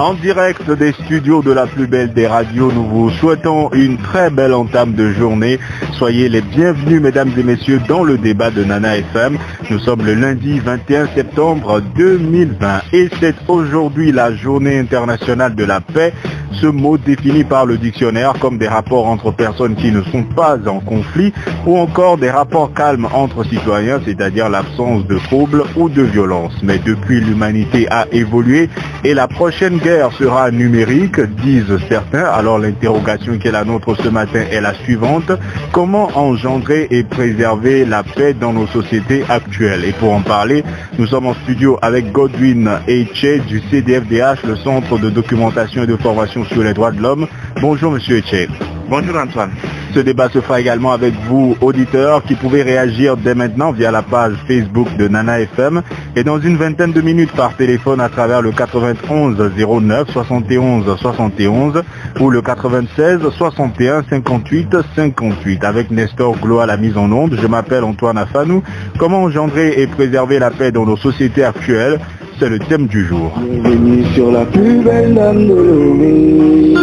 En direct des studios de la plus belle des radios, nous vous souhaitons une très belle entame de journée. Soyez les bienvenus, mesdames et messieurs, dans le débat de Nana FM. Nous sommes le lundi 21 septembre 2020 et c'est aujourd'hui la journée internationale de la paix. Ce mot défini par le dictionnaire comme des rapports entre personnes qui ne sont pas en conflit ou encore des rapports calmes entre citoyens, c'est-à-dire l'absence de troubles ou de violence. Mais depuis, l'humanité a évolué et la prochaine guerre sera numérique, disent certains. Alors l'interrogation qui est la nôtre ce matin est la suivante. Comment engendrer et préserver la paix dans nos sociétés actuelles? Et pour en parler, nous sommes en studio avec Godwin Eche du CDFDH, le Centre de documentation et de formation sur les droits de l'homme. Bonjour Monsieur Eche. Bonjour Antoine. Ce débat se fera également avec vous, auditeurs, qui pouvez réagir dès maintenant via la page Facebook de Nana FM et dans une vingtaine de minutes par téléphone à travers le 91 09 71 71 ou le 96 61 58 58. Avec Nestor Glo à la mise en onde, je m'appelle Antoine Afanou. Comment engendrer et préserver la paix dans nos sociétés actuelles? C'est le thème du jour. Bienvenue sur la plus belle dame de Lomé.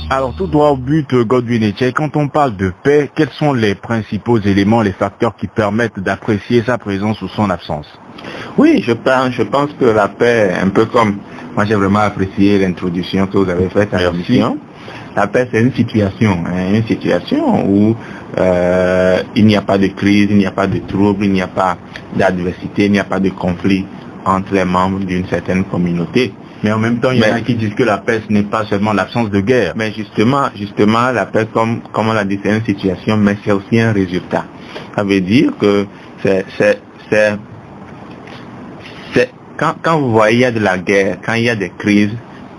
Alors tout droit au but, Godwin Eche, quand on parle de paix, quels sont les principaux éléments, les facteurs qui permettent d'apprécier sa présence ou son absence? Oui, je pense que la paix, un peu comme moi j'ai vraiment apprécié l'introduction que vous avez faite à l'émission. La paix c'est une situation où il n'y a pas de crise, il n'y a pas de trouble, il n'y a pas d'adversité, il n'y a pas de conflit entre les membres d'une certaine communauté. Mais en même temps, il y en a qui disent que la paix, ce n'est pas seulement l'absence de guerre. Mais justement, la paix, comme on l'a dit, c'est une situation, mais c'est aussi un résultat. Ça veut dire que quand vous voyez il y a de la guerre, quand il y a des crises,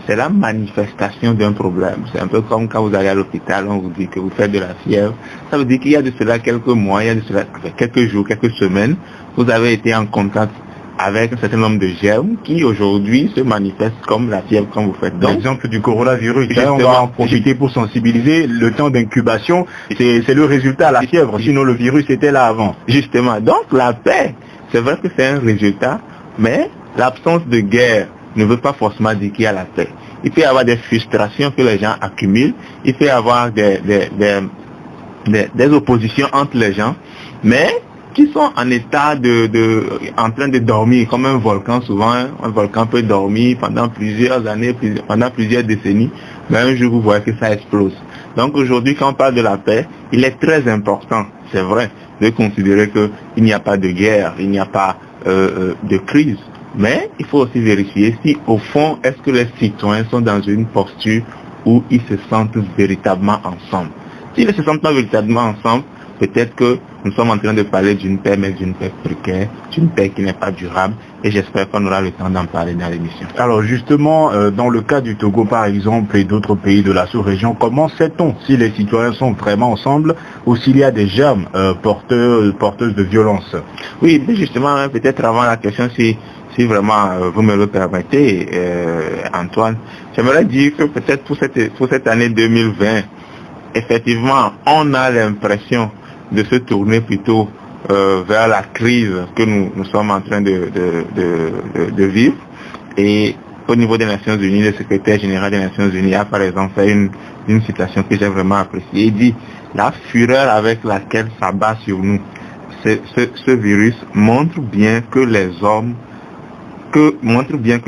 c'est la manifestation d'un problème. C'est un peu comme quand vous allez à l'hôpital, on vous dit que vous faites de la fièvre. Ça veut dire qu'il y a de cela quelques mois, il y a de cela quelques jours, quelques semaines, vous avez été en contact avec un certain nombre de germes qui aujourd'hui se manifestent comme la fièvre quand vous faites. L'exemple du coronavirus, on va en profiter pour sensibiliser. Le temps d'incubation, c'est le résultat à la fièvre, sinon le virus était là avant. Justement, donc la paix, c'est vrai que c'est un résultat, mais l'absence de guerre ne veut pas forcément dire qu'il y a la paix. Il peut y avoir des frustrations que les gens accumulent, il peut y avoir des oppositions entre les gens, mais qui sont en état en train de dormir, comme un volcan souvent. Un volcan peut dormir pendant plusieurs années, pendant plusieurs décennies, mais un jour vous voyez que ça explose. Donc aujourd'hui, quand on parle de la paix, il est très important, c'est vrai, de considérer qu'il n'y a pas de guerre, il n'y a pas de crise, mais il faut aussi vérifier si au fond, est-ce que les citoyens sont dans une posture où ils se sentent véritablement ensemble. S'ils ne se sentent pas véritablement ensemble, peut-être que nous sommes en train de parler d'une paix, mais d'une paix précaire, d'une paix qui n'est pas durable, et j'espère qu'on aura le temps d'en parler dans l'émission. Alors justement, dans le cas du Togo par exemple et d'autres pays de la sous-région, comment sait-on si les citoyens sont vraiment ensemble ou s'il y a des germes porteuses de violence? Oui, mais justement, peut-être avant la question, si vraiment vous me le permettez, Antoine, j'aimerais dire que peut-être pour cette année 2020, effectivement, on a l'impression de se tourner plutôt vers la crise que nous sommes en train de vivre. Et au niveau des Nations Unies, le secrétaire général des Nations Unies a par exemple fait une citation que j'ai vraiment appréciée. Il dit: la fureur avec laquelle s'abat sur nous ce virus montre bien que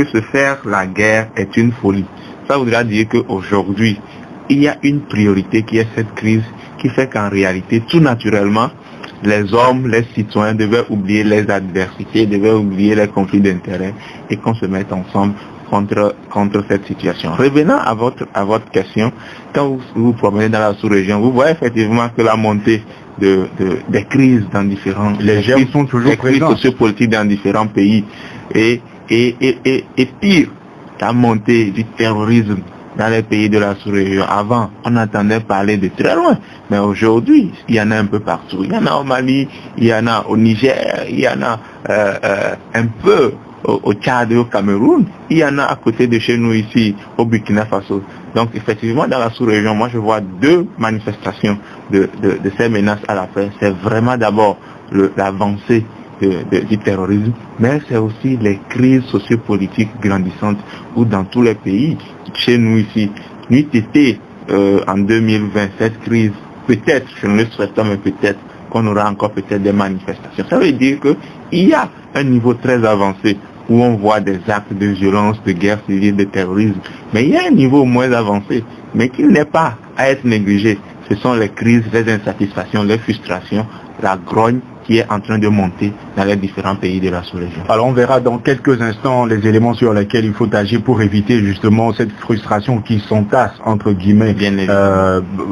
se faire la guerre est une folie. Ça voudra dire qu'aujourd'hui, il y a une priorité qui est cette crise, qui fait qu'en réalité, tout naturellement, les hommes, les citoyens devaient oublier les adversités, devaient oublier les conflits d'intérêts et qu'on se mette ensemble contre cette situation. Revenant à votre question, quand vous vous promenez dans la sous-région, vous voyez effectivement que la montée des crises dans différents... Les germes sont toujours présents. Les crises sociopolitiques dans différents pays. Et pire, la montée du terrorisme dans les pays de la sous-région. Avant, on entendait parler de très loin, mais aujourd'hui, il y en a un peu partout. Il y en a au Mali, il y en a au Niger, il y en a un peu au Tchad et au Cameroun, il y en a à côté de chez nous ici, au Burkina Faso. Donc effectivement, dans la sous-région, moi je vois deux manifestations de ces menaces à la paix. C'est vraiment d'abord l'avancée du terrorisme, mais c'est aussi les crises sociopolitiques grandissantes ou dans tous les pays, chez nous ici, n'eût été en 2020, cette crise, peut-être, je ne le souhaite pas, mais peut-être qu'on aura encore peut-être des manifestations. Ça veut dire qu'il y a un niveau très avancé où on voit des actes de violence, de guerre civile, de terrorisme. Mais il y a un niveau moins avancé, mais qui n'est pas à être négligé. Ce sont les crises, les insatisfactions, les frustrations, la grogne qui est en train de monter dans les différents pays de la sous-région. Alors on verra dans quelques instants les éléments sur lesquels il faut agir pour éviter justement cette frustration qui s'entasse entre guillemets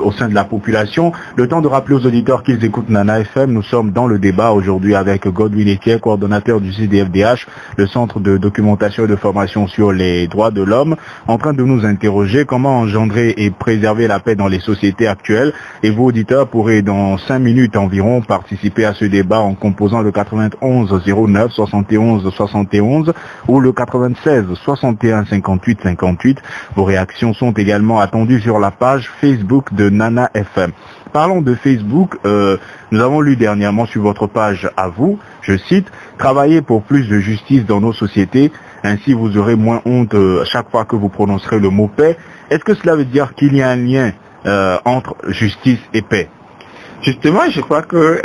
au sein de la population. Le temps de rappeler aux auditeurs qu'ils écoutent Nana FM, nous sommes dans le débat aujourd'hui avec Godwin Etier, coordonnateur du CDFDH, le Centre de documentation et de formation sur les droits de l'homme, en train de nous interroger comment engendrer et préserver la paix dans les sociétés actuelles. Et vous auditeurs pourrez dans 5 minutes environ participer à ce débat en composant le 91 09 71 71 ou le 96 61 58 58. Vos réactions sont également attendues sur la page Facebook de Nana FM. Parlons de Facebook, nous avons lu dernièrement sur votre page à vous, je cite, « Travailler pour plus de justice dans nos sociétés, ainsi vous aurez moins honte chaque fois que vous prononcerez le mot paix ». Est-ce que cela veut dire qu'il y a un lien entre justice et paix? Justement, je crois que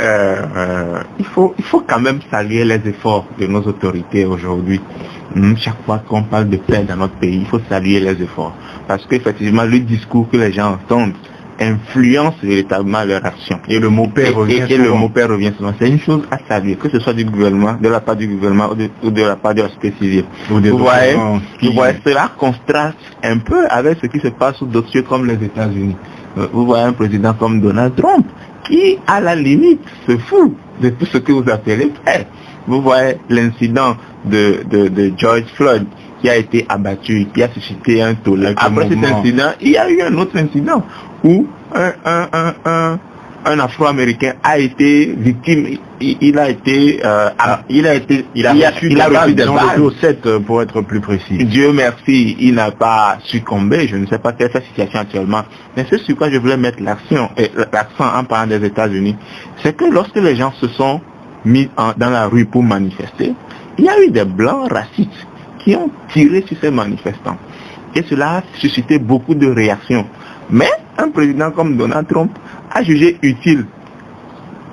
il faut quand même saluer les efforts de nos autorités aujourd'hui. Chaque fois qu'on parle de paix dans notre pays, il faut saluer les efforts. Parce qu'effectivement, le discours que les gens entendent influence véritablement leur action. Et le mot paix revient souvent. Le mot paix revient souvent. C'est une chose à saluer, que ce soit du gouvernement, de la part du gouvernement ou de la part de la société civile. Vous voyez, cela contraste un peu avec ce qui se passe sous d'autres cieux comme les États-Unis. Vous voyez un président comme Donald Trump, qui, à la limite, se fout de tout ce que vous appelez paix. Vous voyez l'incident de George Floyd, qui a été abattu, qui a suscité un tollé. Après cet incident, il y a eu un autre incident où un Afro-Américain a été victime. Il a reçu des balles au 7 pour être plus précis. Dieu merci, il n'a pas succombé. Je ne sais pas quelle est sa situation actuellement. Mais ce sur quoi je voulais mettre l'accent en parlant des États-Unis, c'est que lorsque les gens se sont mis dans la rue pour manifester, il y a eu des blancs racistes qui ont tiré sur ces manifestants. Et cela a suscité beaucoup de réactions. Mais un président comme Donald Trump a jugé utile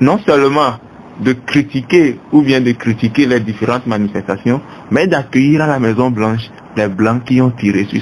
non seulement de critiquer ou bien de critiquer les différentes manifestations, mais d'accueillir à la Maison Blanche les blancs qui ont tiré sur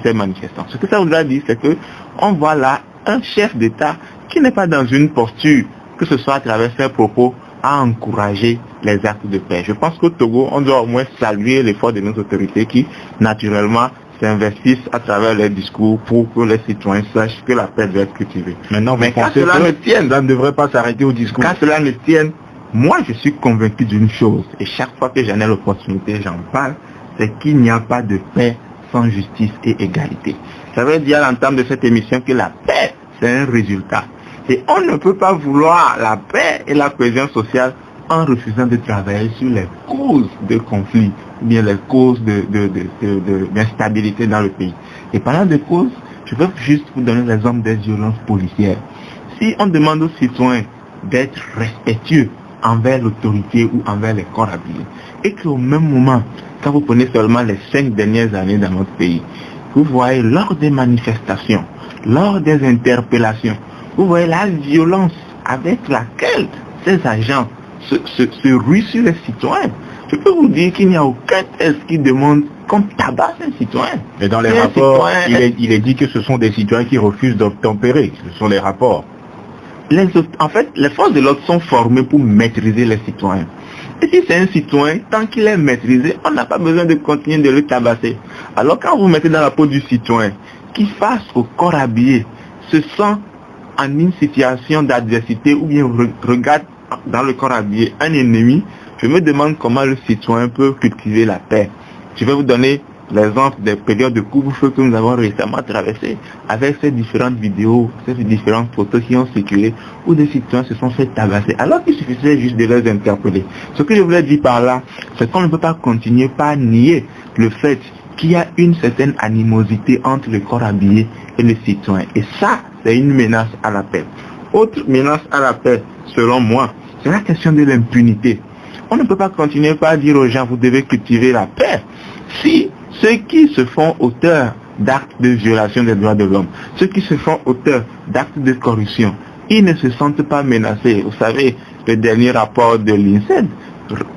ces manifestants. Ce que ça voudra dire, c'est que on voit là un chef d'État qui n'est pas dans une posture, que ce soit à travers ses propos, à encourager les actes de paix. Je pense qu'au Togo, on doit au moins saluer l'effort de nos autorités qui, naturellement, s'investissent à travers les discours pour que les citoyens sachent que la paix doit être cultivée. Maintenant, mais quand cela ne tienne, ça ne devrait pas s'arrêter au discours. Quand cela ne tienne, moi je suis convaincu d'une chose, et chaque fois que j'en ai l'opportunité, j'en parle, c'est qu'il n'y a pas de paix sans justice et égalité. Ça veut dire à l'entame de cette émission que la paix, c'est un résultat. Et on ne peut pas vouloir la paix et la cohésion sociale en refusant de travailler sur les causes de conflits, ou bien les causes d'instabilité dans le pays. Et parlant de causes, je veux juste vous donner l'exemple des violences policières. Si on demande aux citoyens d'être respectueux envers l'autorité ou envers les corps habillés, et qu'au même moment, quand vous prenez seulement les 5 dernières années dans notre pays, vous voyez lors des manifestations, lors des interpellations, vous voyez la violence avec laquelle ces agents se ruent sur les citoyens. Je peux vous dire qu'il n'y a aucun test qui demande qu'on tabasse un citoyen. Mais dans les rapports, il est dit que ce sont des citoyens qui refusent d'obtempérer. Ce sont les rapports. En fait, les forces de l'ordre sont formées pour maîtriser les citoyens. Et si c'est un citoyen, tant qu'il est maîtrisé, on n'a pas besoin de continuer de le tabasser. Alors quand vous mettez dans la peau du citoyen, qui face au corps habillé, se sent en une situation d'adversité ou bien regarde dans le corps habillé un ennemi, je me demande comment le citoyen peut cultiver la paix. Je vais vous donner l'exemple des périodes de couvre-feu que nous avons récemment traversées, avec ces différentes vidéos, ces différentes photos qui ont circulé, où des citoyens se sont fait tabasser, alors qu'il suffisait juste de les interpeller. Ce que je voulais dire par là, c'est qu'on ne peut pas continuer par nier le fait qu'il y a une certaine animosité entre le corps habillé et les citoyens. Et ça, c'est une menace à la paix. Autre menace à la paix, selon moi, c'est la question de l'impunité. On ne peut pas continuer par dire aux gens, vous devez cultiver la paix, si ceux qui se font auteurs d'actes de violation des droits de l'homme, ceux qui se font auteurs d'actes de corruption, ils ne se sentent pas menacés. Vous savez, le dernier rapport de l'INSEAD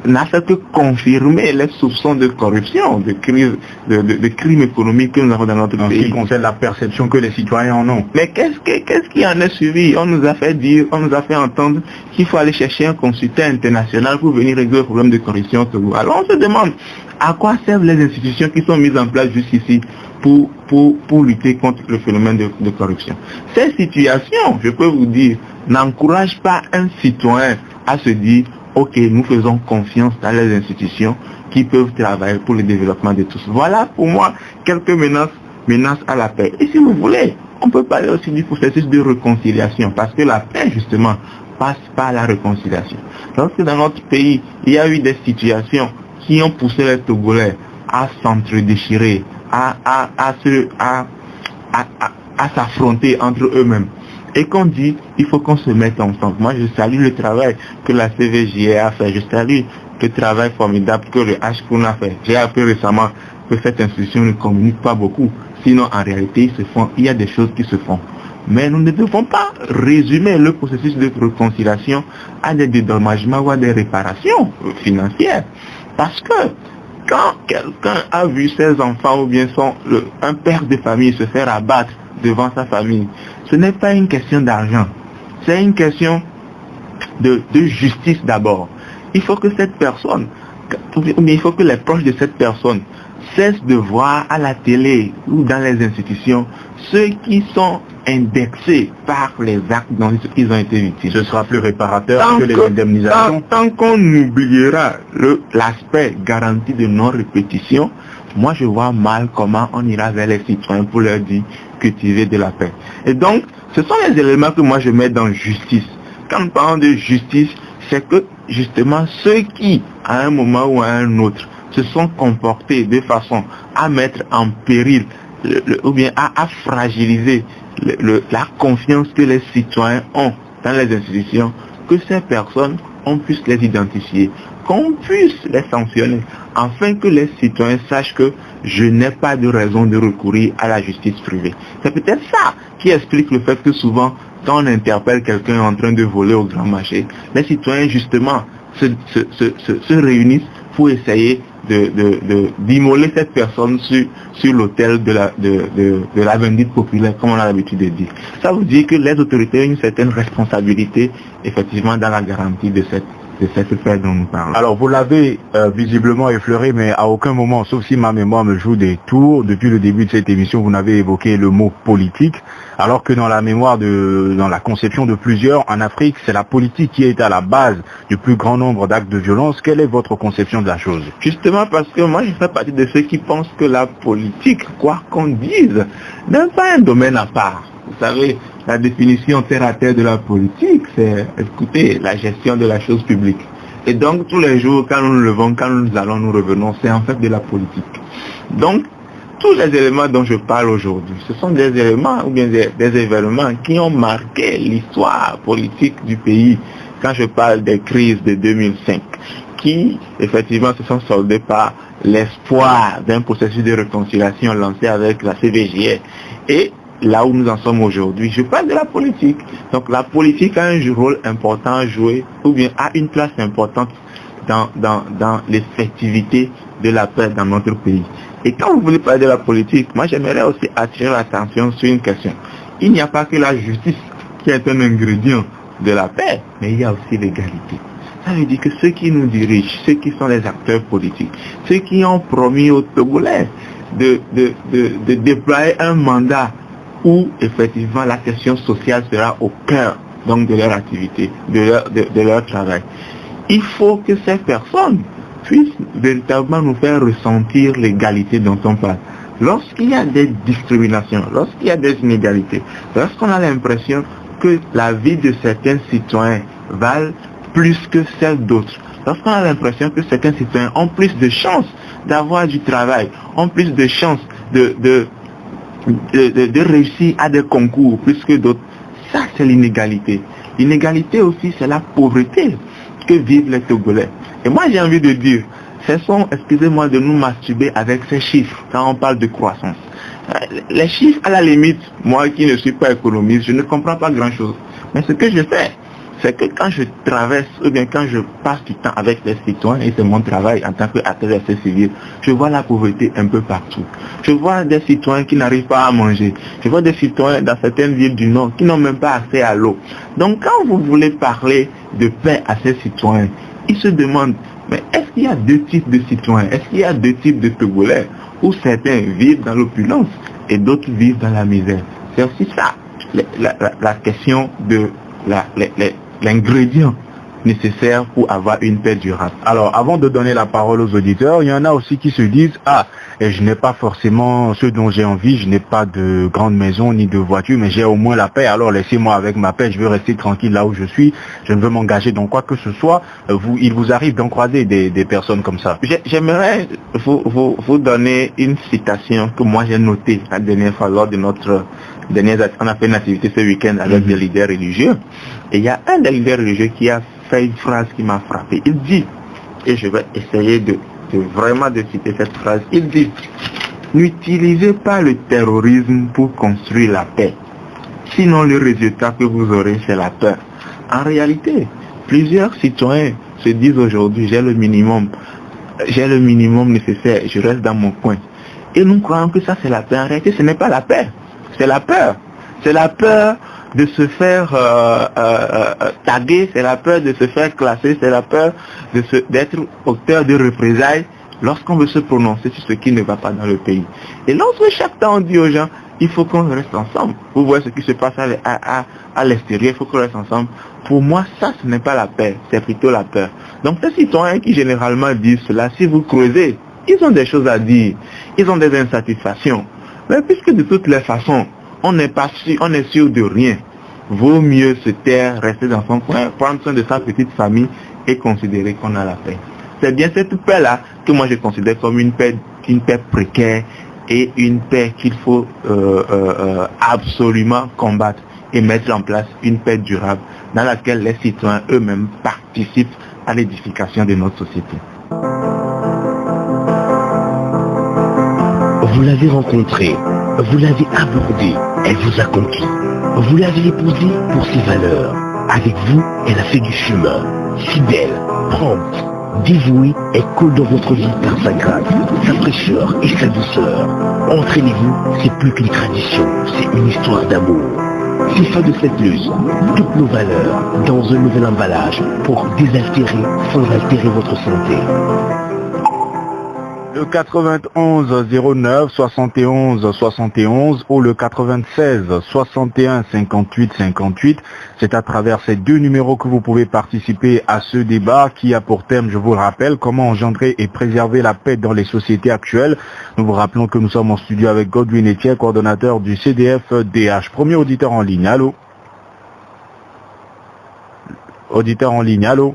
n'a fait que confirmer les soupçons de corruption, de crimes économiques que nous avons dans notre pays. En ce qui concerne la perception que les citoyens en ont. Mais qu'est-ce qui en est suivi? On nous a fait dire, on nous a fait entendre qu'il faut aller chercher un consultant international pour venir régler le problème de corruption au Togo. Alors on se demande à quoi servent les institutions qui sont mises en place jusqu'ici pour lutter contre le phénomène de corruption. Ces situations, je peux vous dire, n'encouragent pas un citoyen à se dire ok, nous faisons confiance dans les institutions qui peuvent travailler pour le développement de tous. Voilà pour moi quelques menaces à la paix. Et si vous voulez, on peut parler aussi du processus de réconciliation, parce que la paix justement passe par la réconciliation. Lorsque dans notre pays, il y a eu des situations qui ont poussé les Togolais à s'entre-déchirer, à s'affronter entre eux-mêmes, et qu'on dit il faut qu'on se mette ensemble. Moi je salue le travail que la CVJE a fait, je salue le travail formidable que le HCON a fait. J'ai appris récemment que cette institution ne communique pas beaucoup, sinon en réalité il y a des choses qui se font. Mais nous ne devons pas résumer le processus de réconciliation à des dédommagements ou à des réparations financières. Parce que quand quelqu'un a vu ses enfants ou bien un père de famille se faire abattre devant sa famille, ce n'est pas une question d'argent, c'est une question de justice d'abord. Il faut que cette personne, il faut que les proches de cette personne cessent de voir à la télé ou dans les institutions ceux qui sont indexés par les actes dont ils ont été victimes. Ce sera plus réparateur que les indemnisations. Tant qu'on oubliera l'aspect garanti de non-répétition, moi je vois mal comment on ira vers les citoyens pour leur dire cultiver de la paix. Et donc, ce sont les éléments que moi je mets dans justice. Quand nous parlons de justice, c'est que justement ceux qui, à un moment ou à un autre, se sont comportés de façon à mettre en péril ou bien à fragiliser la confiance que les citoyens ont dans les institutions, que ces personnes, on puisse les identifier, qu'on puisse les sanctionner, afin que les citoyens sachent que je n'ai pas de raison de recourir à la justice privée. C'est peut-être ça qui explique le fait que souvent, quand on interpelle quelqu'un en train de voler au grand marché, les citoyens justement se réunissent pour essayer d'immoler cette personne sur l'autel de la vindicte populaire, comme on a l'habitude de dire. Ça veut dire que les autorités ont une certaine responsabilité, effectivement, dans la garantie de cette fait dont nous parlons. Alors vous l'avez visiblement effleuré, mais à aucun moment, sauf si ma mémoire me joue des tours, depuis le début de cette émission, vous n'avez évoqué le mot politique, alors que dans la mémoire dans la conception de plusieurs, en Afrique, c'est la politique qui est à la base du plus grand nombre d'actes de violence. Quelle est votre conception de la chose? Justement parce que moi je fais partie de ceux qui pensent que la politique, quoi qu'on dise, n'est pas un domaine à part. Vous savez, la définition terre à terre de la politique, c'est, écoutez, la gestion de la chose publique. Et donc, tous les jours, quand nous nous levons, quand nous allons, nous revenons, c'est en fait de la politique. Donc, tous les éléments dont je parle aujourd'hui, ce sont des éléments ou bien des événements qui ont marqué l'histoire politique du pays. Quand je parle des crises de 2005, qui, effectivement, se sont soldées par l'espoir d'un processus de réconciliation lancé avec la CVJE. Et là où nous en sommes aujourd'hui, je parle de la politique. Donc la politique a un rôle important à jouer, ou bien a une place importante dans l'effectivité de la paix dans notre pays. Et quand vous voulez parler de la politique, moi j'aimerais aussi attirer l'attention sur une question. Il n'y a pas que la justice qui est un ingrédient de la paix, mais il y a aussi l'égalité. Ça veut dire que ceux qui nous dirigent, ceux qui sont les acteurs politiques, ceux qui ont promis aux Togolais de déployer un mandat où effectivement la question sociale sera au cœur donc de leur activité, de leur travail. Il faut que ces personnes puissent véritablement nous faire ressentir l'égalité dont on parle. Lorsqu'il y a des discriminations, lorsqu'il y a des inégalités, lorsqu'on a l'impression que la vie de certains citoyens valent plus que celle d'autres, lorsqu'on a l'impression que certains citoyens ont plus de chances d'avoir du travail, ont plus de chances de réussir à des concours plus que d'autres, ça c'est l'inégalité. L'inégalité aussi c'est la pauvreté que vivent les Togolais. Et moi j'ai envie de dire, Cessons, excusez-moi, de nous masturber avec ces chiffres quand on parle de croissance. Les chiffres, à la limite, moi qui ne suis pas économiste, je ne comprends pas grand-chose. Mais ce que je fais, c'est que quand je traverse, ou bien quand je passe du temps avec les citoyens, et c'est mon travail en tant qu'acteur civil, je vois la pauvreté un peu partout. Je vois des citoyens qui n'arrivent pas à manger. Je vois des citoyens dans certaines villes du Nord qui n'ont même pas accès à l'eau. Donc quand vous voulez parler de paix à ces citoyens, ils se demandent, mais est-ce qu'il y a deux types de citoyens? Est-ce qu'il y a deux types de Togolais? Où certains vivent dans l'opulence et d'autres vivent dans la misère? C'est aussi ça, la question de l'ingrédient nécessaire pour avoir une paix durable. Alors, avant de donner la parole aux auditeurs, il y en a aussi qui se disent « Ah, et je n'ai pas forcément ce dont j'ai envie, je n'ai pas de grande maison ni de voiture, mais j'ai au moins la paix, alors laissez-moi avec ma paix, je veux rester tranquille là où je suis, je ne veux m'engager dans quoi que ce soit. » Il vous arrive d'en croiser des personnes comme ça? J'aimerais vous donner une citation que moi j'ai notée la dernière fois lors de notre on a fait une activité ce week-end avec des leaders religieux. Et il y a un des leaders religieux qui a fait une phrase qui m'a frappé. Il dit, et je vais essayer vraiment de citer cette phrase, il dit, n'utilisez pas le terrorisme pour construire la paix. Sinon le résultat que vous aurez, c'est la peur. En réalité, plusieurs citoyens se disent aujourd'hui, j'ai le minimum nécessaire, je reste dans mon coin. Et nous croyons que ça c'est la paix. En réalité, ce n'est pas la paix. C'est la peur. C'est la peur de se faire taguer, c'est la peur de se faire classer, c'est la peur d'être auteur de représailles lorsqu'on veut se prononcer sur ce qui ne va pas dans le pays. Et lorsque chaque temps on dit aux gens, il faut qu'on reste ensemble. Vous voyez ce qui se passe à l'extérieur, il faut qu'on reste ensemble. Pour moi, ça, ce n'est pas la paix, c'est plutôt la peur. Donc ces citoyens qui généralement disent cela, si vous creusez, ils ont des choses à dire, ils ont des insatisfactions. Mais puisque de toutes les façons, on n'est sûr de rien, vaut mieux se taire, rester dans son coin, prendre soin de sa petite famille et considérer qu'on a la paix. C'est bien cette paix-là que moi je considère comme une paix précaire et une paix qu'il faut absolument combattre et mettre en place une paix durable dans laquelle les citoyens eux-mêmes participent à l'édification de notre société. Vous l'avez rencontrée, vous l'avez abordée, elle vous a conquis. Vous l'avez épousée pour ses valeurs. Avec vous, elle a fait du chemin. Fidèle, prompte, dévouée, elle coule dans votre vie par sa grâce, sa fraîcheur et sa douceur. Entraînez-vous, c'est plus qu'une tradition, c'est une histoire d'amour. C'est fin de cette lutte, toutes nos valeurs dans un nouvel emballage pour désaltérer sans altérer votre santé. Le 91 09 71 71 ou le 96 61 58 58, c'est à travers ces deux numéros que vous pouvez participer à ce débat qui a pour thème, je vous le rappelle, comment engendrer et préserver la paix dans les sociétés actuelles. Nous vous rappelons que nous sommes en studio avec Godwin Etienne, coordonnateur du CDF-DH. Premier auditeur en ligne, allô? Auditeur en ligne, allô?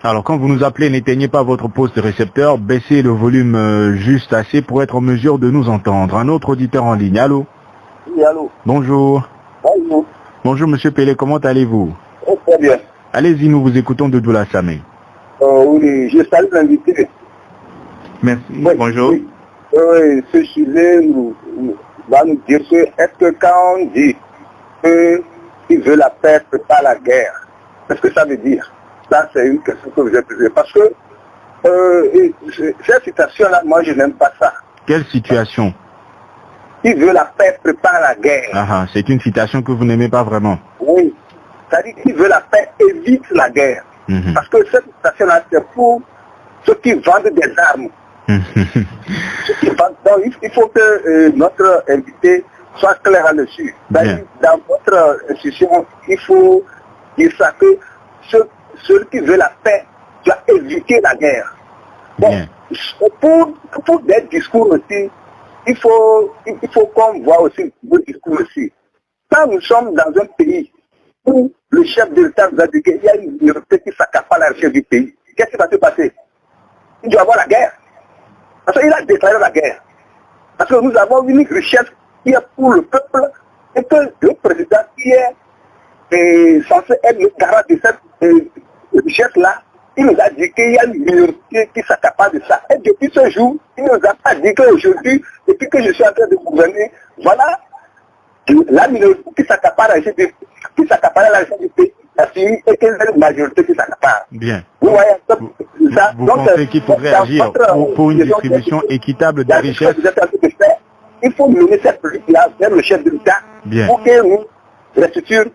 Alors quand vous nous appelez, n'éteignez pas votre poste récepteur, baissez le volume juste assez pour être en mesure de nous entendre. Un autre auditeur en ligne, allô? Oui, allô. Bonjour. Bonjour. Bonjour Monsieur Pelé, comment allez-vous? Oh, très bien. Allez-y, nous vous écoutons de Doula Samé. Oui, je salue l'invité. Merci, Oui, bonjour. Oui. Ce sujet va nous dire que, est-ce que quand on dit qu'il veut la paix, pas la guerre, qu'est-ce que ça veut dire? Ça, c'est une question que vous avez posée. Parce que cette citation-là, moi, je n'aime pas ça. Quelle situation? Qui veut la paix prépare la guerre. C'est une citation que vous n'aimez pas vraiment. Oui. C'est-à-dire qui veut la paix évite la guerre. Parce que cette citation-là, c'est pour ceux qui vendent des armes. Ceux qui vendent. Donc, il faut que notre invité soit clair là-dessus. Dans votre institution, il faut dire ça que celui qui veut la paix doit éviter la guerre. Bon, pour des discours aussi, il faut qu'on voit aussi vos discours aussi. Quand nous sommes dans un pays où le chef de l'État nous a dit qu'il y a une minorité qui s'accapare la richesse du pays, qu'est-ce qui va se passer? Il doit y avoir la guerre. Parce qu'il a déclaré la guerre. Parce que nous avons une richesse qui est pour le peuple et que le président qui est censé être le garant de cette richesse-là il nous a dit qu'il y a une minorité qui s'accapare de ça. Et depuis ce jour, il ne nous a pas dit qu'aujourd'hui, depuis que je suis en train de gouverner, voilà, la minorité qui s'accapare l'argent du pays, a fini et qu'il y a une majorité qui s'accapare. Bien. Vous voyez ça. Vous pensez qu'il faudrait agir pour une distribution équitable des richesses? Il faut mener cette politique-là vers le chef de l'État pour que nous restituions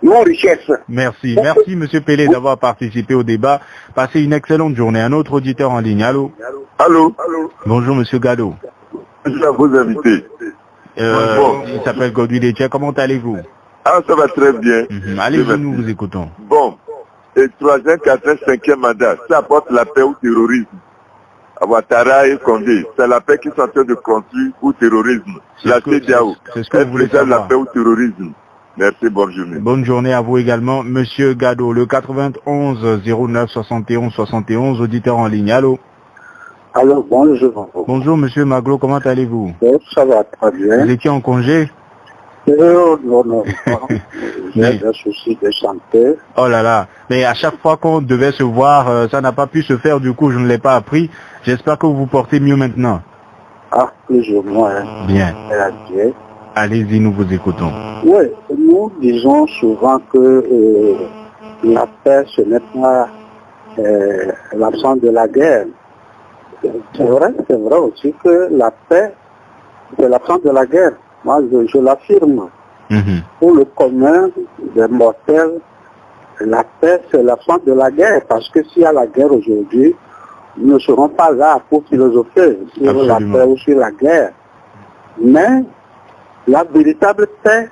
nos richesses. Merci. Merci, M. Pelé, d'avoir participé au débat. Passez une excellente journée. Un autre auditeur en ligne. Allô? Allô? Bonjour, M. Gado. Je vais vous inviter. Il s'appelle Godwin Etienne. Comment allez-vous? Ah, ça va très bien. Allez-y, nous vous écoutons. Bon. Et 3e, 4e, 5e mandat, ça apporte la paix au terrorisme. À Ouattara et Condé, c'est la paix qu'ils sont en train de construire au terrorisme. La CEDEAO, c'est ce que vous voulez savoir. La paix au terrorisme. Merci, bonne journée. Bonne journée à vous également. Monsieur Gado, le 91 09 71 71, auditeur en ligne. Allô? Alors, bonjour. Bonjour, monsieur Maglo, comment allez-vous? Ça va très bien. Vous étiez en congé? Non. J'ai des soucis de santé. Oh là là. Mais à chaque fois qu'on devait se voir, ça n'a pas pu se faire, du coup, je ne l'ai pas appris. J'espère que vous vous portez mieux maintenant. Ah, plus ou moins. Bien. Allez-y, nous vous écoutons. Oui, nous disons souvent que la paix, ce n'est pas l'absence de la guerre. C'est vrai aussi que la paix, c'est l'absence de la guerre. Moi, je l'affirme. Pour le commun des mortels, la paix, c'est l'absence de la guerre. Parce que s'il y a la guerre aujourd'hui, nous ne serons pas là pour philosopher sur la paix ou sur la guerre. Mais la véritable paix,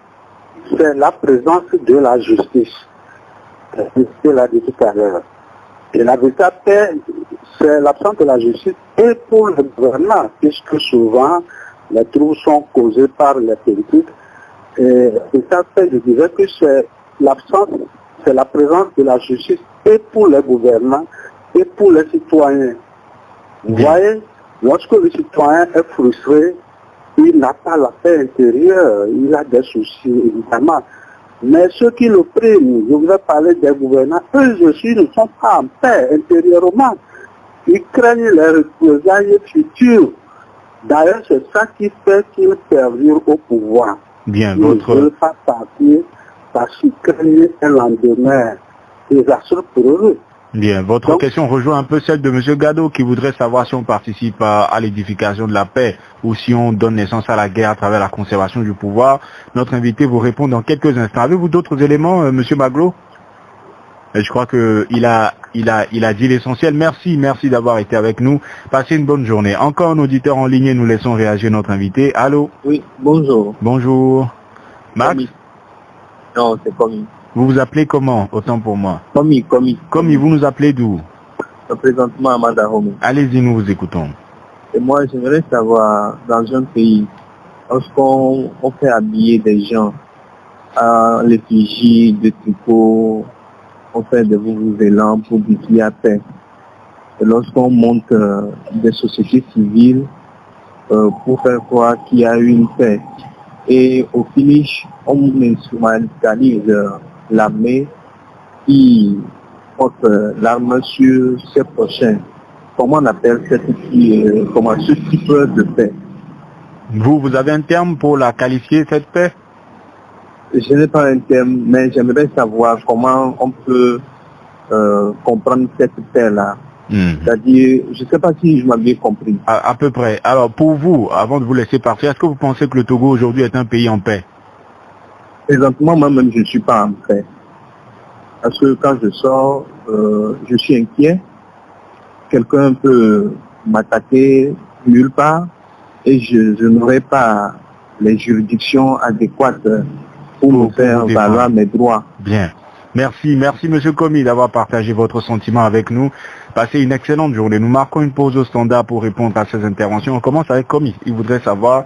c'est la présence de la justice. C'est l'a dit tout à l'heure. Et la véritable paix, c'est l'absence de la justice et pour le gouvernement, puisque souvent les troubles sont causés par les politiques. Et ça fait, je dirais que c'est l'absence, c'est la présence de la justice et pour les gouvernants et pour les citoyens. Vous voyez, lorsque le citoyen est frustré, il n'a pas la paix intérieure, il a des soucis évidemment. Mais ceux qui le prennent, je voudrais parler des gouvernants, eux aussi ne sont pas en paix intérieurement. Ils craignent les représailles futures. D'ailleurs, c'est ça qui fait qu'ils perdurent au pouvoir. Bien, ils ne veulent pas partir parce qu'ils craignent un lendemain désastreux pour eux. Bien, votre question rejoint un peu celle de M. Gado qui voudrait savoir si on participe à l'édification de la paix ou si on donne naissance à la guerre à travers la conservation du pouvoir. Notre invité vous répond dans quelques instants. Avez-vous d'autres éléments, M. Maglo? Je crois qu'il a dit l'essentiel. Merci d'avoir été avec nous. Passez une bonne journée. Encore un auditeur en ligne, nous laissons réagir notre invité. Allô? Oui, bonjour. Bonjour. Max? Comi. Non, c'est Comi. Vous vous appelez comment? Autant pour moi. Comi. Comi, vous nous appelez d'où? Présentement à Madarome. Allez-y, nous vous écoutons. Et moi, j'aimerais savoir, dans un pays, lorsqu'on fait habiller des gens à l'effigie de tricots, on fait des vuvuzélans pour dire qu'il y a paix. Et lorsqu'on monte des sociétés civiles pour faire croire qu'il y a eu une paix. Et au finish, on instrumentalise l'armée qui porte l'arme sur ses prochains. Comment on appelle ce type de paix? Vous avez un terme pour la qualifier, cette paix? Je n'ai pas un terme, mais j'aimerais savoir comment on peut comprendre cette paix-là. C'est-à-dire, je ne sais pas si je m'ai bien compris. À peu près. Alors, pour vous, avant de vous laisser partir, est-ce que vous pensez que le Togo aujourd'hui est un pays en paix? Présentement, moi-même, je ne suis pas en paix. Parce que quand je sors, je suis inquiet. Quelqu'un peut m'attaquer nulle part et je n'aurai pas les juridictions adéquates pour me faire valoir mes droits. Bien. Merci M. Comi d'avoir partagé votre sentiment avec nous. Passez une excellente journée. Nous marquons une pause au standard pour répondre à ces interventions. On commence avec Comi. Il voudrait savoir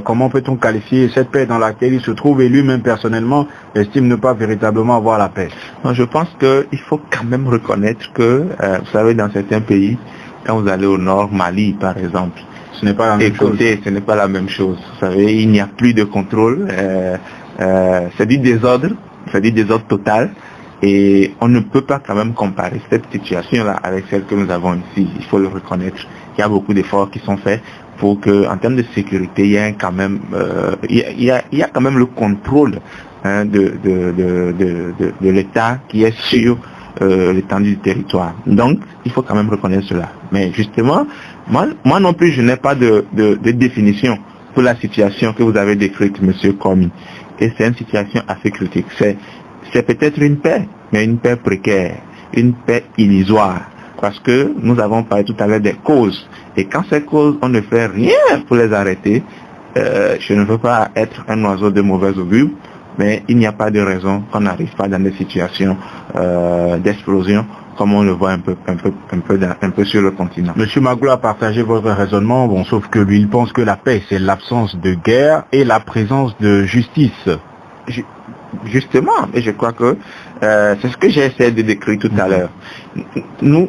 comment peut-on qualifier cette paix dans laquelle il se trouve et lui-même personnellement estime ne pas véritablement avoir la paix. Je pense qu'il faut quand même reconnaître que, vous savez, dans certains pays, quand vous allez au nord, Mali par exemple, ce n'est pas la même chose. Ce n'est pas la même chose. Vous savez, il n'y a plus de contrôle. C'est du désordre total. Et on ne peut pas quand même comparer cette situation-là avec celle que nous avons ici. Il faut le reconnaître. Il y a beaucoup d'efforts qui sont faits pour que, en termes de sécurité, il y ait quand même, il y a quand même le contrôle de l'État qui est sur l'étendue du territoire. Donc, il faut quand même reconnaître cela. Mais justement, moi non plus, je n'ai pas de définition pour la situation que vous avez décrite, Monsieur Komi. Et c'est une situation assez critique. C'est peut-être une paix, mais une paix précaire, une paix illusoire. Parce que nous avons parlé tout à l'heure des causes. Et quand ces causes, on ne fait rien pour les arrêter, je ne veux pas être un oiseau de mauvaise augure, mais il n'y a pas de raison qu'on n'arrive pas dans des situations d'explosion, comme on le voit un peu sur le continent. Monsieur Magloire a partagé votre raisonnement, bon, sauf que lui, il pense que la paix, c'est l'absence de guerre et la présence de justice. Justement, et je crois que c'est ce que j'ai essayé de décrire tout à l'heure. Nous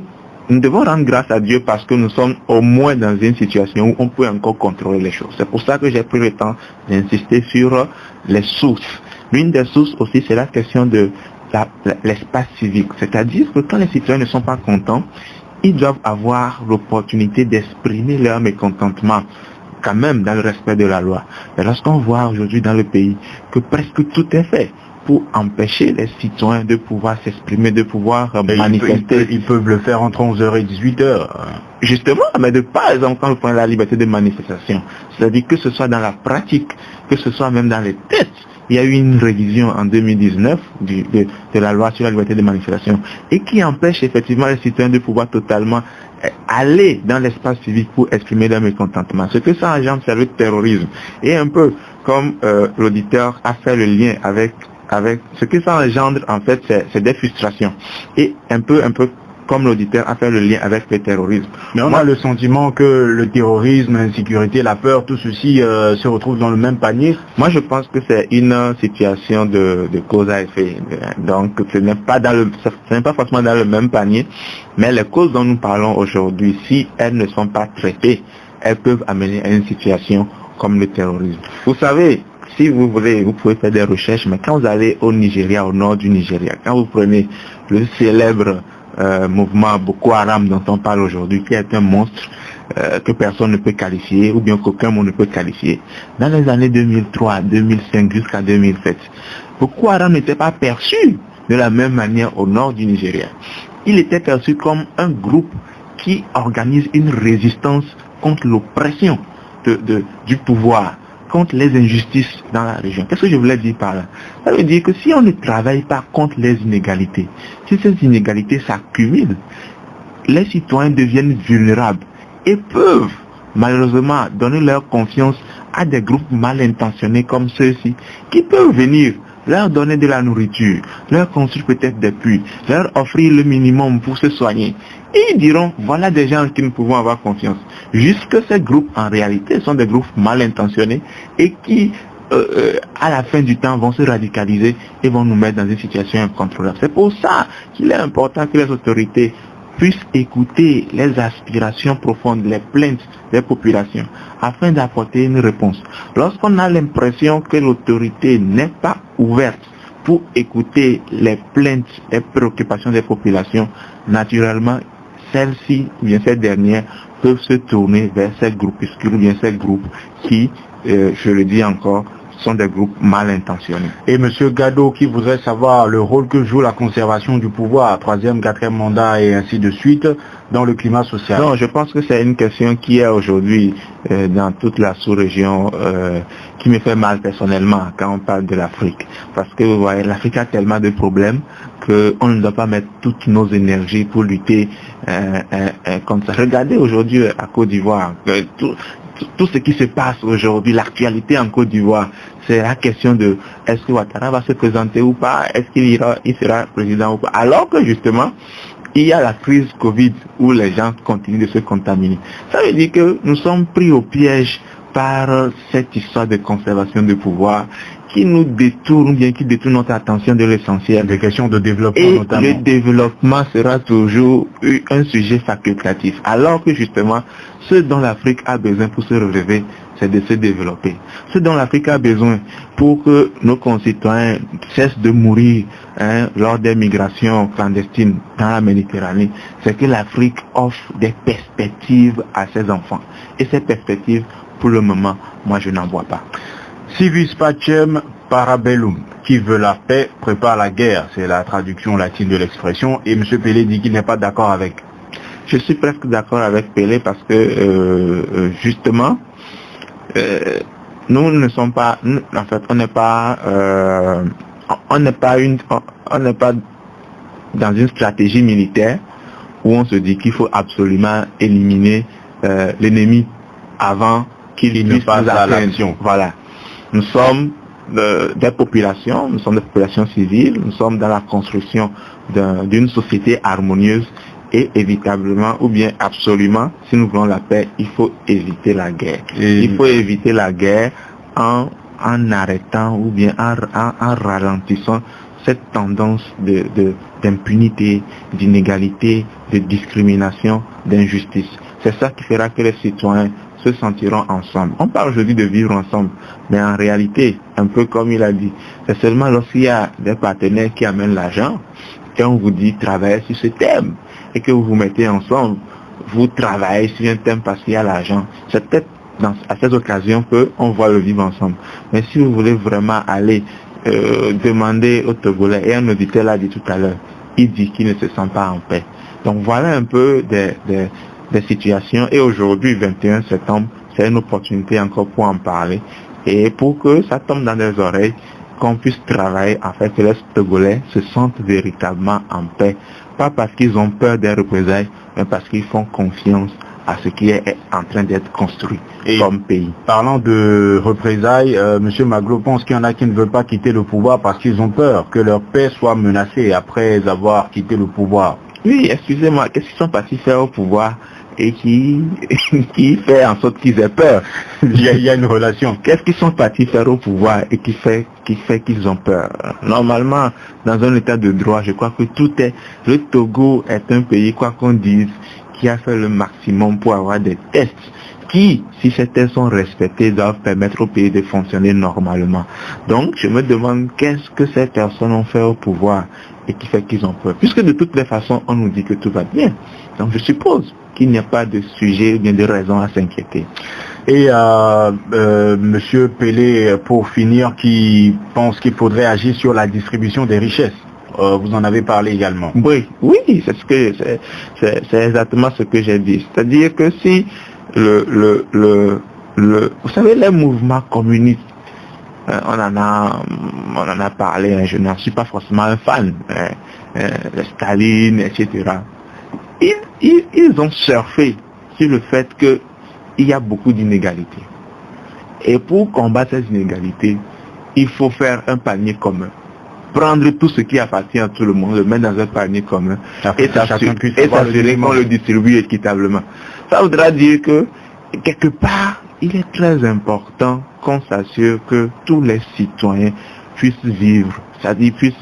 devons rendre grâce à Dieu parce que nous sommes au moins dans une situation où on peut encore contrôler les choses. C'est pour ça que j'ai pris le temps d'insister sur les sources. L'une des sources aussi, c'est la question de l'espace civique. C'est-à-dire que quand les citoyens ne sont pas contents, ils doivent avoir l'opportunité d'exprimer leur mécontentement, quand même dans le respect de la loi. Mais lorsqu'on voit aujourd'hui dans le pays que presque tout est fait pour empêcher les citoyens de pouvoir s'exprimer, de pouvoir manifester. Ils peuvent le faire entre 11h et 18h. Justement, mais par exemple, quand vous prenez la liberté de manifestation, c'est-à-dire que ce soit dans la pratique, que ce soit même dans les têtes. Il y a eu une révision en 2019 de la loi sur la liberté de manifestation et qui empêche effectivement les citoyens de pouvoir totalement aller dans l'espace civique pour exprimer leur mécontentement. Ce que ça engendre, c'est le terrorisme. Et un peu comme l'auditeur a fait le lien avec ce que ça engendre, en fait, c'est des frustrations. Et un peu comme l'auditeur a fait le lien avec le terrorisme. Mais on a le sentiment que le terrorisme, l'insécurité, la peur, tout ceci se retrouve dans le même panier. Moi, je pense que c'est une situation de cause à effet. Donc, ce n'est pas forcément dans le même panier, mais les causes dont nous parlons aujourd'hui, si elles ne sont pas traitées, elles peuvent amener à une situation comme le terrorisme. Vous savez, si vous voulez, vous pouvez faire des recherches, mais quand vous allez au Nigeria, au nord du Nigeria, quand vous prenez le célèbre mouvement Boko Haram dont on parle aujourd'hui, qui est un monstre que personne ne peut qualifier, ou bien qu'aucun monde ne peut qualifier. Dans les années 2003, 2005 jusqu'à 2007, Boko Haram n'était pas perçu de la même manière au nord du Nigeria. Il était perçu comme un groupe qui organise une résistance contre l'oppression du pouvoir, contre les injustices dans la région. Qu'est-ce que je voulais dire par là? Ça veut dire que si on ne travaille pas contre les inégalités, si ces inégalités s'accumulent, les citoyens deviennent vulnérables et peuvent malheureusement donner leur confiance à des groupes mal intentionnés comme ceux-ci, qui peuvent venir leur donner de la nourriture, leur construire peut-être des puits, leur offrir le minimum pour se soigner. Et ils diront, voilà des gens qui nous pouvons avoir confiance. Jusque ces groupes, en réalité, sont des groupes mal intentionnés et qui, à la fin du temps, vont se radicaliser et vont nous mettre dans une situation incontrôlable. C'est pour ça qu'il est important que les autorités puissent écouter les aspirations profondes, les plaintes des populations, afin d'apporter une réponse. Lorsqu'on a l'impression que l'autorité n'est pas ouverte pour écouter les plaintes, les préoccupations des populations, naturellement, celles-ci, ou bien ces dernières, peuvent se tourner vers ces groupuscules, ou bien ces groupes qui, je le dis encore, sont des groupes mal intentionnés. Et M. Gado qui voudrait savoir le rôle que joue la conservation du pouvoir, 3e, 4e mandat et ainsi de suite, dans le climat social. Non, je pense que c'est une question qui est aujourd'hui dans toute la sous-région qui me fait mal personnellement quand on parle de l'Afrique. Parce que vous voyez, l'Afrique a tellement de problèmes qu'on ne doit pas mettre toutes nos énergies pour lutter comme ça. Regardez aujourd'hui à Côte d'Ivoire, tout ce qui se passe aujourd'hui, l'actualité en Côte d'Ivoire, c'est la question de est-ce que Ouattara va se présenter ou pas, est-ce qu'il sera président ou pas, alors que justement, il y a la crise Covid où les gens continuent de se contaminer. Ça veut dire que nous sommes pris au piège par cette histoire de conservation de pouvoir qui nous détournent, bien qui détournent notre attention de l'essentiel. Des questions de développement et notamment. Le développement sera toujours un sujet facultatif. Alors que justement, ce dont l'Afrique a besoin pour se relever, c'est de se développer. Ce dont l'Afrique a besoin pour que nos concitoyens cessent de mourir lors des migrations clandestines dans la Méditerranée, c'est que l'Afrique offre des perspectives à ses enfants. Et ces perspectives, pour le moment, moi je n'en vois pas. Civis pacem parabellum, qui veut la paix prépare la guerre, c'est la traduction latine de l'expression, et M. Pelé dit qu'il n'est pas d'accord avec. Je suis presque d'accord avec Pelé parce que justement, nous ne sommes pas, en fait, on n'est pas dans une stratégie militaire où on se dit qu'il faut absolument éliminer l'ennemi avant qu'il puisse nous atteindre. Voilà. Nous sommes des populations, nous sommes des populations civiles, nous sommes dans la construction d'une société harmonieuse et évitablement, ou bien absolument, si nous voulons la paix, il faut éviter la guerre. Il faut éviter la guerre en arrêtant ou bien en ralentissant cette tendance d'impunité, d'inégalité, de discrimination, d'injustice. C'est ça qui fera que les citoyens se sentiront ensemble. On parle aujourd'hui de vivre ensemble, mais en réalité, un peu comme il a dit, c'est seulement lorsqu'il y a des partenaires qui amènent l'argent et on vous dit travaillez sur ce thème et que vous vous mettez ensemble, vous travaillez sur un thème parce qu'il y a l'argent. C'est peut-être à ces occasions qu'on voit le vivre ensemble. Mais si vous voulez vraiment aller demander au Togolais, et un auditeur l'a dit tout à l'heure, il dit qu'il ne se sent pas en paix. Donc voilà un peu des situations, et aujourd'hui, 21 septembre, c'est une opportunité encore pour en parler, et pour que ça tombe dans les oreilles, qu'on puisse travailler afin que les Togolais se sentent véritablement en paix, pas parce qu'ils ont peur des représailles, mais parce qu'ils font confiance à ce qui est en train d'être construit comme pays. Parlant de représailles, M. Maglo pense qu'il y en a qui ne veulent pas quitter le pouvoir parce qu'ils ont peur que leur paix soit menacée après avoir quitté le pouvoir. Oui, excusez-moi, qu'est-ce qu'ils sont partis faire au pouvoir et qui fait en sorte qu'ils aient peur? Il y a une relation. Qu'est-ce qu'ils sont partis faire au pouvoir et qui fait qu'ils ont peur? Normalement, dans un état de droit, je crois que tout est... Le Togo est un pays, quoi qu'on dise, qui a fait le maximum pour avoir des tests qui, si ces tests sont respectés, doivent permettre au pays de fonctionner normalement. Donc, je me demande qu'est-ce que ces personnes ont fait au pouvoir et qui fait qu'ils ont peur. Puisque de toutes les façons, on nous dit que tout va bien. Donc, je suppose qu'il n'y a pas de sujet ou bien de raison à s'inquiéter. Et Monsieur Pelé, pour finir, qui pense qu'il faudrait agir sur la distribution des richesses. Vous en avez parlé également. Oui, c'est exactement ce que j'ai dit. C'est-à-dire que si vous savez, les mouvements communistes, on en a parlé, je n'en suis pas forcément un fan, Staline, etc. Ils ont surfé sur le fait qu'il y a beaucoup d'inégalités. Et pour combattre ces inégalités, il faut faire un panier commun. Prendre tout ce qui appartient à tout le monde, le mettre dans un panier commun et s'assurer qu'on le distribue équitablement. Ça voudra dire que, quelque part, il est très important qu'on s'assure que tous les citoyens puissent vivre, c'est-à-dire puissent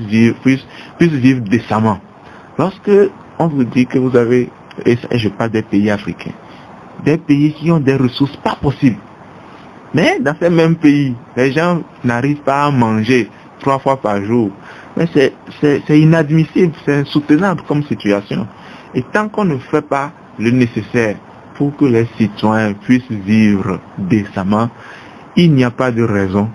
vivre décemment. Lorsque on vous dit que vous avez, et je parle des pays africains, des pays qui ont des ressources pas possibles, mais dans ces mêmes pays, les gens n'arrivent pas à manger 3 fois par jour. Mais c'est inadmissible, c'est insoutenable comme situation. Et tant qu'on ne fait pas le nécessaire pour que les citoyens puissent vivre décemment, il n'y a pas de raison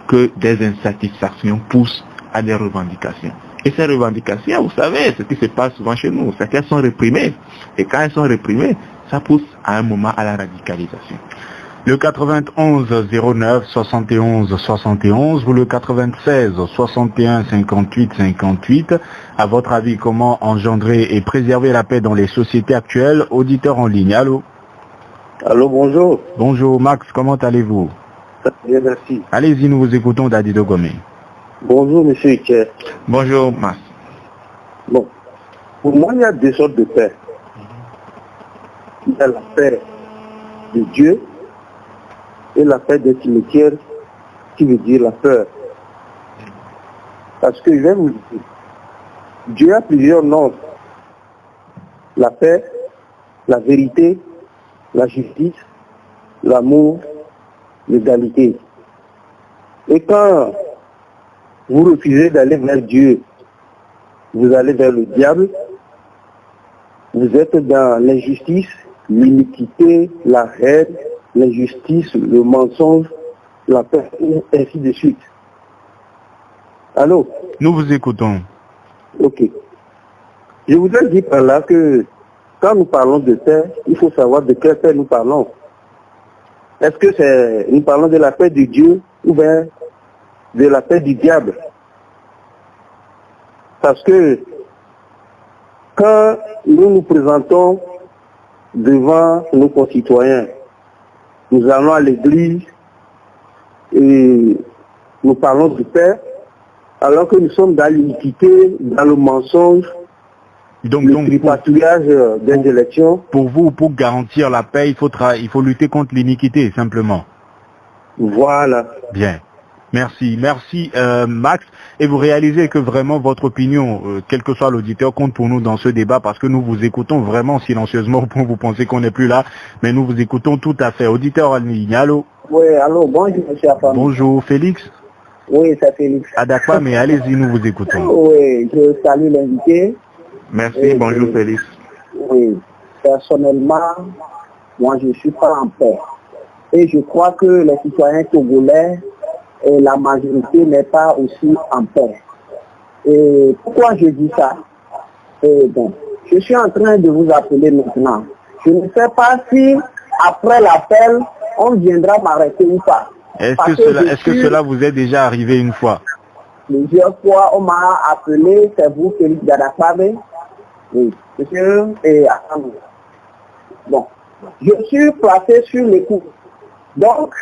que des insatisfactions poussent à des revendications. Et ces revendications, vous savez, ce qui se passe souvent chez nous, c'est qu'elles sont réprimées. Et quand elles sont réprimées, ça pousse à un moment à la radicalisation. Le 91 09 71 71 ou le 96 61 58 58. À votre avis, comment engendrer et préserver la paix dans les sociétés actuelles? Auditeur en ligne, allô? Allô, bonjour. Bonjour Max, comment allez-vous? Bien, merci. Allez-y, nous vous écoutons d'Adido Gomé. Bonjour, monsieur Iker. Bonjour Max. Bon, pour moi, il y a 2 sortes de paix. Il y a la paix de Dieu et la paix des cimetières, qui veut dire la peur. Parce que je vais vous dire, Dieu a plusieurs noms. La paix, la vérité, la justice, l'amour, l'égalité. Et quand vous refusez d'aller vers Dieu, vous allez vers le diable, vous êtes dans l'injustice, l'iniquité, la haine, l'injustice, le mensonge, la peur, et ainsi de suite. Allô? Nous vous écoutons. Ok. Je voudrais dire par là que quand nous parlons de paix, il faut savoir de quelle paix nous parlons. Est-ce que nous parlons de la paix de Dieu ou bien de la paix du diable? Parce que quand nous nous présentons devant nos concitoyens, nous allons à l'église et nous parlons de paix, alors que nous sommes dans l'iniquité, dans le mensonge, le tripatouillage des élections. Pour vous, pour garantir la paix, il faut lutter contre l'iniquité, simplement. Voilà. Bien. Merci. Merci, Max. Et vous réalisez que vraiment votre opinion, quel que soit l'auditeur, compte pour nous dans ce débat parce que nous vous écoutons vraiment silencieusement au point où vous pensez qu'on n'est plus là, mais nous vous écoutons tout à fait. Auditeur en ligne, allô? Oui, allô, bonjour, monsieur Afam. Bonjour, Félix? Oui, c'est Félix. Ah d'accord, mais allez-y, nous vous écoutons. Oui, je salue l'invité. Merci, bonjour Félix. Oui, personnellement, moi je ne suis pas en paix. Et je crois que les citoyens togolais et la majorité n'est pas aussi en paix. Et pourquoi je dis ça? Et bon, je suis en train de vous appeler maintenant. Je ne sais pas si après l'appel, on viendra m'arrêter ou pas. Est-ce que cela vous est déjà arrivé une fois? Plusieurs fois, on m'a appelé, c'est vous, Félix Gadakpabe. Oui, monsieur, et attendez. Bon, je suis placé sur l'écoute. Donc,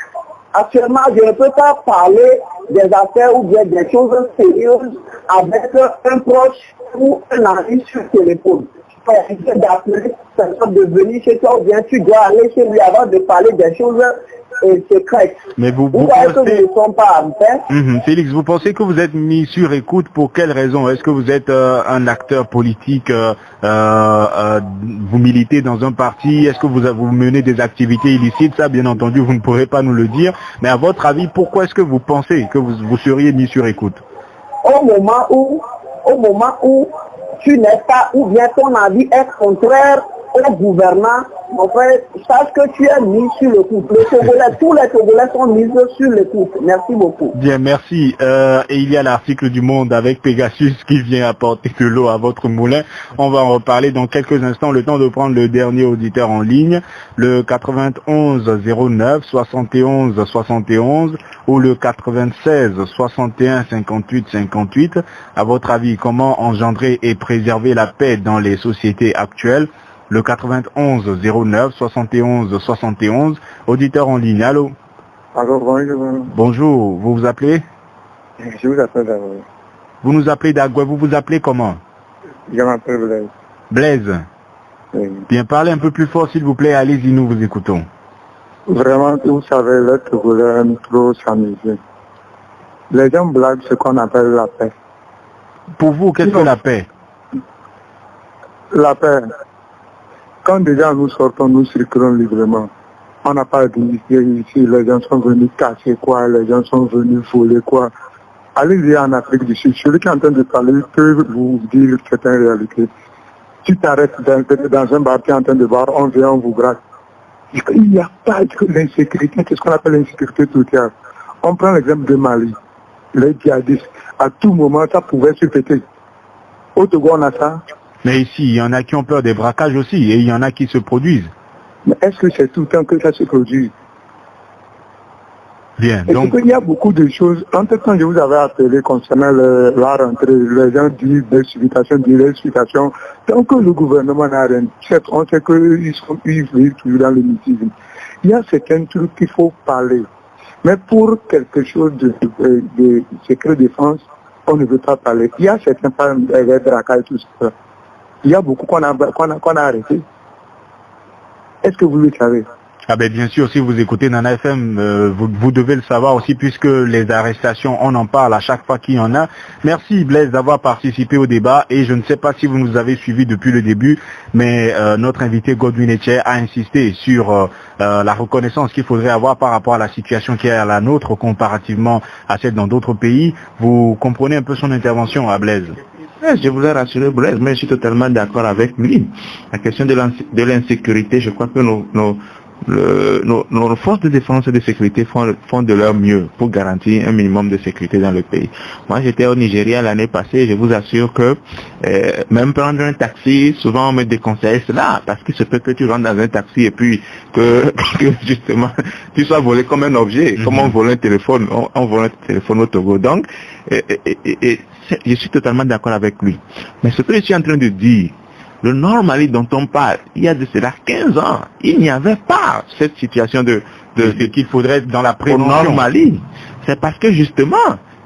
actuellement, je ne peux pas parler des affaires ou bien des choses sérieuses avec un proche ou un ami sur le téléphone. Tu peux essayer d'appeler cette personne de venir chez toi ou bien tu dois aller chez lui avant de parler des choses secrètes. Mais vous pensez que nous ne sommes pas en paix? Félix, vous pensez que vous êtes mis sur écoute pour quelle raison? Est-ce que vous êtes un acteur politique, vous militez dans un parti? Est-ce que vous menez des activités illicites? Ça, bien entendu, vous ne pourrez pas nous le dire. Mais à votre avis, pourquoi est-ce que vous pensez que vous seriez mis sur écoute? Au moment où tu n'es pas, ou bien ton avis est contraire au gouvernement, en fait, sache que tu es mis sur le coup. Tous les Togolais sont mis sur le coup. Merci beaucoup. Bien, merci. Et il y a l'article du Monde avec Pegasus qui vient apporter de l'eau à votre moulin. On va en reparler dans quelques instants. Le temps de prendre le dernier auditeur en ligne, le 91 09 71 71 ou le 96 61 58 58. À votre avis, comment engendrer et préserver la paix dans les sociétés actuelles? Le 91 09 71 71, auditeur en ligne, allô? Allô, bonjour. Bonjour, vous vous appelez? Je vous appelle d'Agoué. Vous nous appelez d'Agoué, vous vous appelez comment? Je m'appelle Blaise. Blaise? Oui. Bien, parlez un peu plus fort s'il vous plaît, allez-y, nous vous écoutons. Vraiment, vous savez, le Togolais aime trop s'amuser. Les gens blaguent ce qu'on appelle la paix. Pour vous, qu'est-ce que la paix? La paix. Quand déjà nous sortons, nous circulons librement. On n'a pas dit ici, les gens sont venus casser quoi, les gens sont venus voler quoi. Allez-y en Afrique du Sud, celui qui est en train de parler peut vous dire que c'est une réalité. Tu t'arrêtes dans un bar, tu es en train de boire, on vient, on vous braque. Il n'y a pas de l'insécurité, c'est ce qu'on appelle l'insécurité toutard. On prend l'exemple de Mali, les djihadistes. À tout moment, ça pouvait se péter. Au Togo, on a ça. Mais ici, il y en a qui ont peur des braquages aussi, et il y en a qui se produisent. Mais est-ce que c'est tout le temps que ça se produit? Bien, donc... Il y a beaucoup de choses. Entre-temps, je vous avais appelé concernant la rentrée. Les gens disent l'explication. Tant que le gouvernement n'a rien, on sait qu'ils vivent toujours dans le mythisme. Il y a certains trucs qu'il faut parler. Mais pour quelque chose de secret défense, on ne veut pas parler. Il y a certains pas des braquages et tout ça. Il y a beaucoup qu'on a arrêté. Est-ce que vous le savez? Ah ben bien sûr, si vous écoutez Nana FM, vous devez le savoir aussi puisque les arrestations, on en parle à chaque fois qu'il y en a. Merci Blaise d'avoir participé au débat et je ne sais pas si vous nous avez suivis depuis le début, mais notre invité Godwin Etche a insisté sur la reconnaissance qu'il faudrait avoir par rapport à la situation qui est à la nôtre comparativement à celle dans d'autres pays. Vous comprenez un peu son intervention à Blaise? Je voulais rassurer Blaise, mais je suis totalement d'accord avec lui. La question de l'insécurité, je crois que nos forces de défense et de sécurité font de leur mieux pour garantir un minimum de sécurité dans le pays. Moi, j'étais au Nigeria l'année passée et je vous assure que même prendre un taxi, souvent on me déconseille cela parce qu'il se peut que tu rentres dans un taxi et puis que justement tu sois volé comme un objet, comme on vole un téléphone, on vole un téléphone au Togo. Donc, je suis totalement d'accord avec lui. Mais ce que je suis en train de dire, le Nord Mali dont on parle, il y a de cela 15 ans, il n'y avait pas cette situation de ce qu'il faudrait dans la prévention. Au Nord Mali, c'est parce que justement,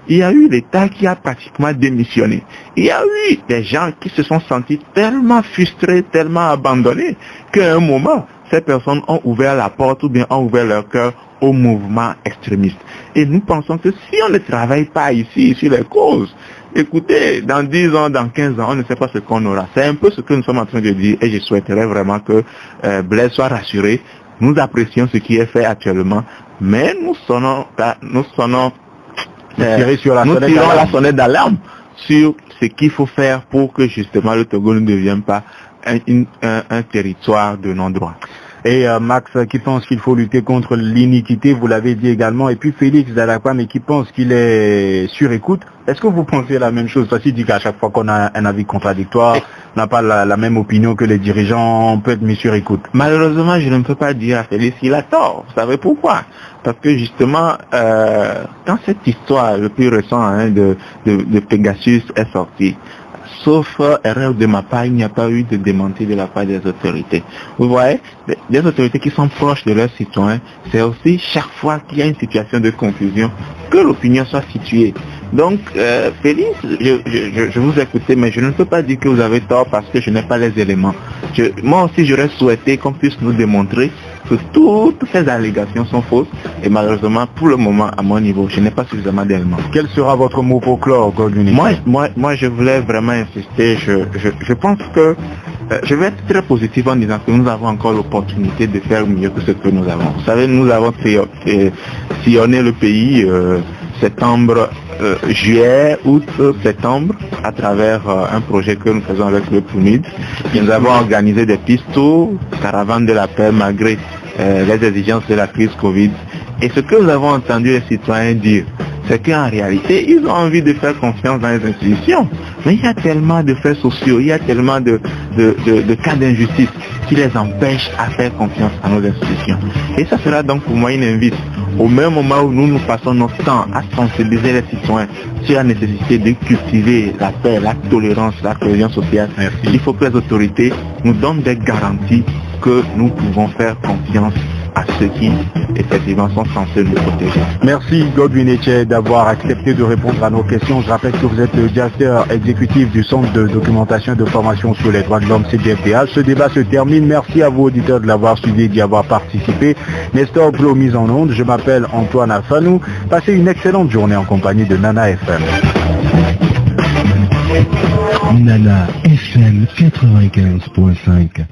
il y a eu l'État qui a pratiquement démissionné. Il y a eu des gens qui se sont sentis tellement frustrés, tellement abandonnés, qu'à un moment, ces personnes ont ouvert la porte ou bien ont ouvert leur cœur au mouvement extrémiste. Et nous pensons que si on ne travaille pas ici, sur les causes, écoutez, dans 10 ans, dans 15 ans, on ne sait pas ce qu'on aura. C'est un peu ce que nous sommes en train de dire et je souhaiterais vraiment que Blaise soit rassuré. Nous apprécions ce qui est fait actuellement, mais nous tirons la sonnette d'alarme sur ce qu'il faut faire pour que justement le Togo ne devienne pas un territoire de non-droit. Et Max qui pense qu'il faut lutter contre l'iniquité, vous l'avez dit également, et puis Félix Dalakwame qui pense qu'il est sur écoute. Est-ce que vous pensez la même chose? Parce qu'il dit qu'à chaque fois qu'on a un avis contradictoire, on n'a pas la même opinion que les dirigeants, on peut être mis sur écoute. Malheureusement, je ne peux pas dire à Félix qu'il a tort. Vous savez pourquoi? Parce que justement, quand cette histoire le plus récente de Pegasus est sortie, sauf erreur de ma part, il n'y a pas eu de démenti de la part des autorités. Vous voyez, des autorités qui sont proches de leurs citoyens, c'est aussi chaque fois qu'il y a une situation de confusion, que l'opinion soit située. Donc, Félix, je vous écoutais, mais je ne peux pas dire que vous avez tort parce que je n'ai pas les éléments. Moi aussi, j'aurais souhaité qu'on puisse nous démontrer que toutes ces allégations sont fausses et malheureusement, pour le moment, à mon niveau, je n'ai pas suffisamment d'éléments. Quel sera votre mot pour clore, Godwin? Moi, je voulais vraiment insister. Je pense que je vais être très positif en disant que nous avons encore l'opportunité de faire mieux que ce que nous avons. Vous savez, nous avons sillonné le pays juillet, août, septembre, à travers un projet que nous faisons avec le PUMID. Nous avons organisé des pistos, caravanes de la paix malgré les exigences de la crise Covid. Et ce que nous avons entendu les citoyens dire, c'est qu'en réalité, ils ont envie de faire confiance dans les institutions. Mais il y a tellement de faits sociaux, il y a tellement de cas d'injustice qui les empêchent à faire confiance à nos institutions. Et ça sera donc pour moi une invite. Au même moment où nous passons notre temps à sensibiliser les citoyens sur la nécessité de cultiver la paix, la tolérance, la cohésion sociale, il faut que les autorités nous donnent des garanties que nous pouvons faire confiance à ceux qui, effectivement, sont censés nous protéger. Merci Godwin Etche d'avoir accepté de répondre à nos questions. Je rappelle que vous êtes le directeur exécutif du Centre de documentation et de formation sur les droits de l'homme, CDFDH. Ce débat se termine. Merci à vous, auditeurs, de l'avoir suivi et d'y avoir participé. Nestor Plo, mise en onde. Je m'appelle Antoine Afanou. Passez une excellente journée en compagnie de Nana FM. Nana FM 95.5